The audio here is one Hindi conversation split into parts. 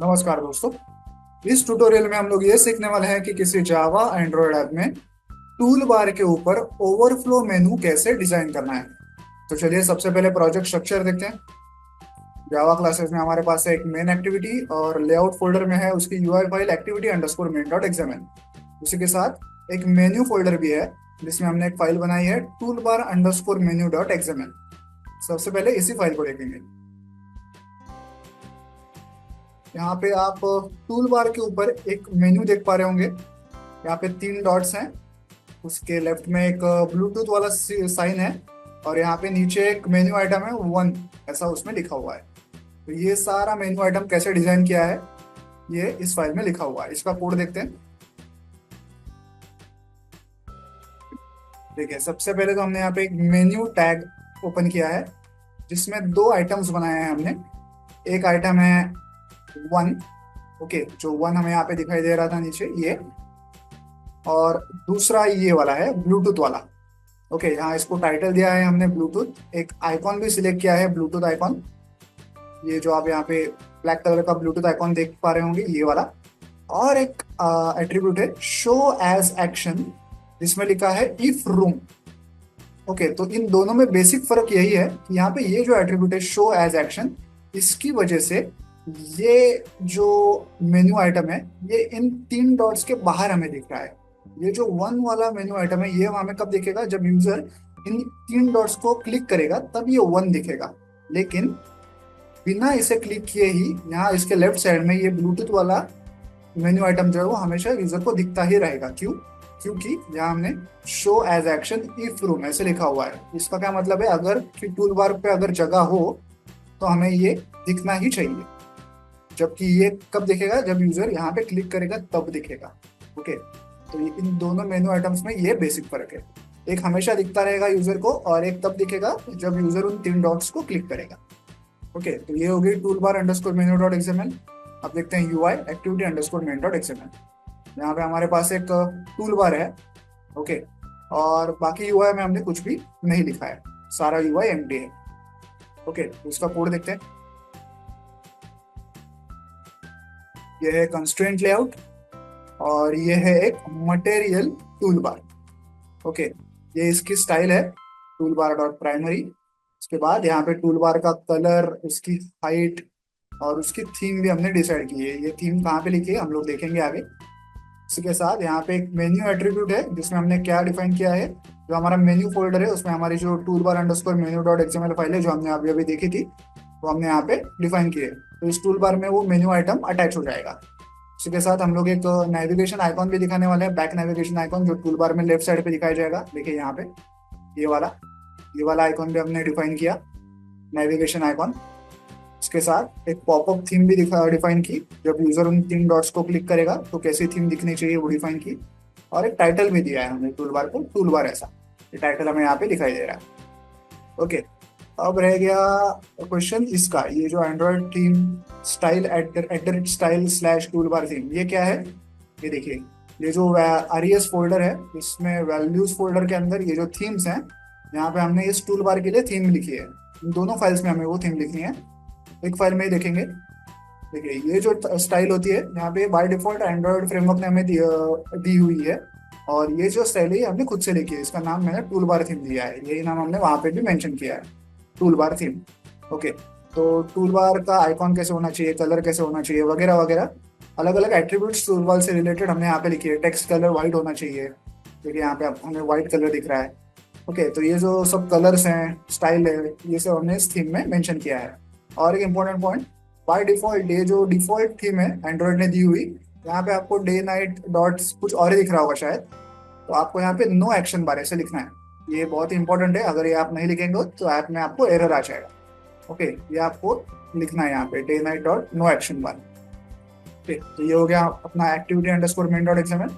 नमस्कार दोस्तों। इस ट्यूटोरियल में हम लोग ये सीखने वाले हैं कि किसी जावा एंड्रॉयड ऐप में टूल बार के ऊपर ओवरफ्लो मेनू कैसे डिजाइन करना है। तो चलिए सबसे पहले प्रोजेक्ट स्ट्रक्चर देखते हैं। जावा क्लासेस में हमारे पास है एक मेन एक्टिविटी और लेआउट फोल्डर में है उसकी UI file activity underscore main dot XML. उसी के साथ एक मेन्यू फोल्डर भी है जिसमें हमने एक फाइल बनाई है tool bar underscore menu dot XML. सबसे पहले इसी फाइल को देखेंगे। यहाँ पे आप टूल बार के ऊपर एक मेन्यू देख पा रहे होंगे। यहाँ पे तीन डॉट्स हैं, उसके लेफ्ट में एक ब्लूटूथ वाला साइन है और यहाँ पे नीचे एक मेन्यू आइटम है वन, ऐसा उसमें लिखा हुआ है। तो ये सारा मेन्यू आइटम कैसे डिजाइन किया है ये इस फाइल में लिखा हुआ है। इसका कोड देखते हैं। देखिए सबसे पहले तो हमने यहाँ पे एक मेन्यू टैग ओपन किया है जिसमें दो आइटम्स बनाए हैं हमने। एक आइटम है वन, ओके, जो वन हमें यहाँ पे दिखाई दे रहा था नीचे ये, और दूसरा ये वाला है ब्लूटूथ वाला। ओके, यहाँ इसको टाइटल दिया है हमने ब्लूटूथ। एक आइकॉन भी सिलेक्ट किया है ब्लूटूथ आइकॉन, ये जो आप यहाँ पे ब्लैक कलर का ब्लूटूथ आइकॉन देख पा रहे होंगे ये वाला। और एक एट्रीब्यूट है शो एज एक्शन जिसमें लिखा है इफ रूम। ओके, तो इन दोनों में बेसिक फर्क यही है कि यहाँ पे ये जो एट्रीब्यूट है शो एज एक्शन, इसकी वजह से ये जो मेन्यू आइटम है ये इन तीन डॉट्स के बाहर हमें दिख रहा है। ये जो वन वाला मेन्यू आइटम है ये हमें कब दिखेगा, जब यूजर इन तीन डॉट्स को क्लिक करेगा तब ये वन दिखेगा। लेकिन बिना इसे क्लिक किए ही यहाँ इसके लेफ्ट साइड में ये ब्लूटूथ वाला मेन्यू आइटम जो है वो हमेशा यूजर को दिखता ही रहेगा। क्यों? क्योंकि यहाँ हमने show as action if room ऐसे लिखा हुआ है। इसका क्या मतलब है, अगर कि टूल बार पे अगर जगह हो तो हमें ये दिखना ही चाहिए। जबकि ये कब दिखेगा, जब यूजर यहाँ पे क्लिक करेगा तब दिखेगा। ओके, तो इन दोनों मेनू आइटम्स में ये बेसिक फर्क है। एक हमेशा दिखता रहेगा यूजर को और एक तब दिखेगा जब यूजर उन तीन डॉट्स को क्लिक करेगा। ओके, तो ये हो गई टूल बार अंडरस्कोर मेनू डॉट एक्सएमएल। अब देखते हैं UI activity underscore main dot XML. यहाँ पे हमारे पास एक टूल बार है। ओके, और बाकी यूआई में हमने कुछ भी नहीं लिखा है, सारा यूआई एम्प्टी है। ओके, तो इसका कोड देखते हैं। यह है कंस्ट्रेंट लेआउट और ये है एक मटेरियल टूल बार। ओके, ये इसकी स्टाइल है टूल बार डॉट प्राइमरी। उसके बाद यहाँ पे टूल बार का कलर, उसकी हाइट और उसकी थीम भी हमने डिसाइड की है। ये थीम कहाँ पे लिखी है हम लोग देखेंगे आगे। इसी के साथ यहाँ पे एक मेन्यू एट्रीब्यूट है जिसमें हमने क्या डिफाइन किया है, जो हमारा मेन्यू फोल्डर है उसमें हमारी जो tool bar underscore menu dot XML file है जो हमने अभी अभी देखी थी वो हमने यहाँ पे डिफाइन की है। तो इस टूल बार में वो मेन्यू आइटम अटैच हो जाएगा। इसी के साथ हम लोग एक नेविगेशन आइकॉन भी दिखाने वाले हैं, बैक नेविगेशन आइकॉन, जो टूल बार में लेफ्ट साइड पे दिखाया जाएगा। देखिए यहाँ पे ये वाला आइकॉन भी हमने डिफाइन किया, नेविगेशन आइकॉन। इसके साथ एक पॉपअप थीम भी डिफाइन की, जब यूजर उन तीन डॉट्स को क्लिक करेगा तो कैसी थीम दिखनी चाहिए वो डिफाइन की। और एक टाइटल भी दिया है हमने टूल बार को, टूल बार ऐसा, ये टाइटल हमें यहाँ पे दिखाई दे रहा है। ओके, अब रह गया क्वेश्चन इसका, ये जो Android theme style at style slash tool bar theme, ये क्या है। ये देखिए, ये जो आरईएस फोल्डर है इसमें वैल्यूज फोल्डर के अंदर ये जो थीम्स हैं, यहाँ पे हमने इस टूल बार के लिए थीम लिखी है। इन दोनों फाइल्स में हमें वो थीम लिखनी है, एक फाइल में ही देखेंगे। देखिए ये जो स्टाइल होती है यहाँ पे बाय डिफॉल्ट एंड्रॉयड फ्रेमवर्क ने हमें दी हुई है, और ये जो स्टाइल है ये हमने खुद से लिखी है। इसका नाम मैंने टूल बार थीम दिया है, यही नाम हमने वहाँ पे भी मेंशन किया है, टूल बार थीम। ओके, तो टूल बार का आइकॉन कैसे होना चाहिए, कलर कैसे होना चाहिए, वगैरह वगैरह अलग अलग एट्रीब्यूट्स टूल बार से रिलेटेड हमने यहाँ पे लिखी है। टेक्स्ट कलर व्हाइट होना चाहिए, देखिए यहाँ पे हमें व्हाइट कलर दिख रहा है। ओके, तो ये जो सब कलर्स हैं, स्टाइल है, ये सब हमने इस थीम में मेंशन किया है। और एक इंपॉर्टेंट पॉइंट, बाय डिफॉल्ट ये जो डिफॉल्ट थीम है एंड्रॉयड ने दी हुई, यहाँ पे आपको डे नाइट डॉट्स कुछ और ही दिख रहा होगा शायद, तो आपको यहाँ पे नो एक्शन बार ऐसे लिखना है। ये बहुत ही इंपॉर्टेंट है, अगर ये आप नहीं लिखेंगे तो ऐप में आपको एरर आ जाएगा। ओके, ये आपको लिखना है यहाँ पे day night dot no action bar. Okay, तो ये हो गया अपना activity underscore main dot XML.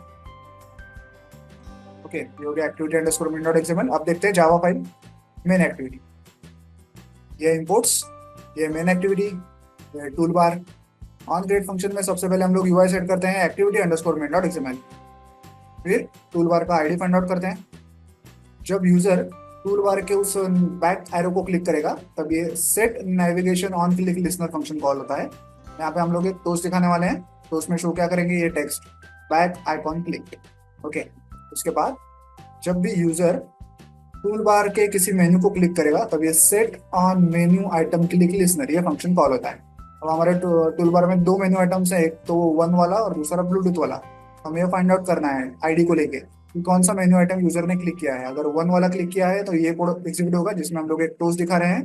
Okay, ये हो गया activity underscore main dot XML. अब देखते हैं जावा फाइल मेन एक्टिविटी। ये इंपोर्ट्स, ये मेन एक्टिविटी, ये tool bar. On create function में सबसे पहले हम लोग यूआई सेट करते हैं activity underscore main dot XML, फिर टूल बार का आईडी फाइंड आउट करते हैं। जब यूजर टूल बार के उस बैक एरो को क्लिक करेगा तब ये set navigation on click listener function call होता है। यहाँ पे हम लोग एक टोस्ट दिखाने वाले हैं, तो उसमें शो क्या करेंगे, ये text back icon click. Okay, उसके बाद जब भी यूजर टूल बार के किसी मेन्यू को क्लिक करेगा तब ये set on menu item click listener ये फंक्शन कॉल होता है। अब हमारे टूल बार में दो मेन्यू आइटम्स हैं, एक तो वन वाला और दूसरा ब्लूटूथ वाला। हमें ये फाइंड आउट करना है आईडी को लेके कि कौन सा मेन्यू आइटम यूजर ने क्लिक किया है। अगर वन वाला क्लिक किया है तो ये कोड एग्जीक्यूट होगा जिसमें हम लोग एक टोस्ट दिखा रहे हैं,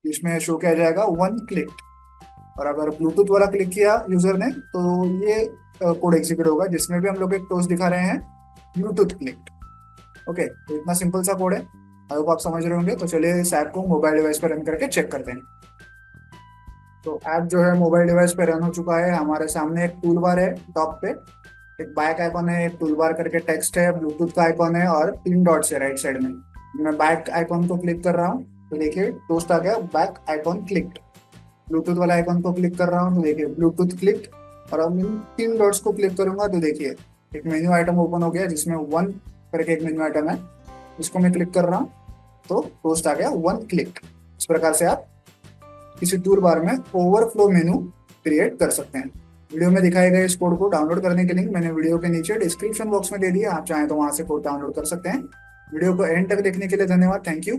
जिसमें शो किया जाएगा वन क्लिक। और अगर ब्लूटूथ वाला क्लिक किया यूजर ने तो ये कोड एग्जीक्यूट होगा जिसमें भी हम लोग एक टोस्ट दिखा रहे हैं, ब्लूटूथ क्लिक। ओके, तो इतना सिंपल सा कोड है, आई होप आप समझ रहे होंगे। तो चलिए इस ऐप को मोबाइल डिवाइस पर रन करके चेक करते हैं। तो ऐप जो है मोबाइल डिवाइस पे रन हो चुका है। हमारे सामने एक टूल बार है, टॉप पे एक बैक आइकॉन है, एक टूल बार करके टेक्स्ट है, ब्लूटूथ का आइकॉन है और तीन डॉट्स है राइट साइड में। मैं बैक आइकॉन को क्लिक कर रहा हूँ तो देखिए टोस्ट आ गया, बैक आइकॉन क्लिक। ब्लूटूथ वाला आइकॉन को क्लिक कर रहा हूँ तो देखिए ब्लूटूथ क्लिक। और अब इन तीन डॉट्स को क्लिक करूंगा तो देखिए एक मेन्यू आइटम ओपन हो गया जिसमें वन करके एक मेन्यू आइटम है, इसको मैं क्लिक कर रहा हूँ तो टोस्ट आ गया वन क्लिक। इस प्रकार से आप किसी टूल बार में ओवरफ्लो मेनू क्रिएट कर सकते हैं। वीडियो में दिखाए गए इस कोड को डाउनलोड करने के लिंक मैंने वीडियो के नीचे डिस्क्रिप्शन बॉक्स में दे दिया, आप चाहें तो वहां से कोड डाउनलोड कर सकते हैं। वीडियो को एंड तक देखने के लिए धन्यवाद, थैंक यू।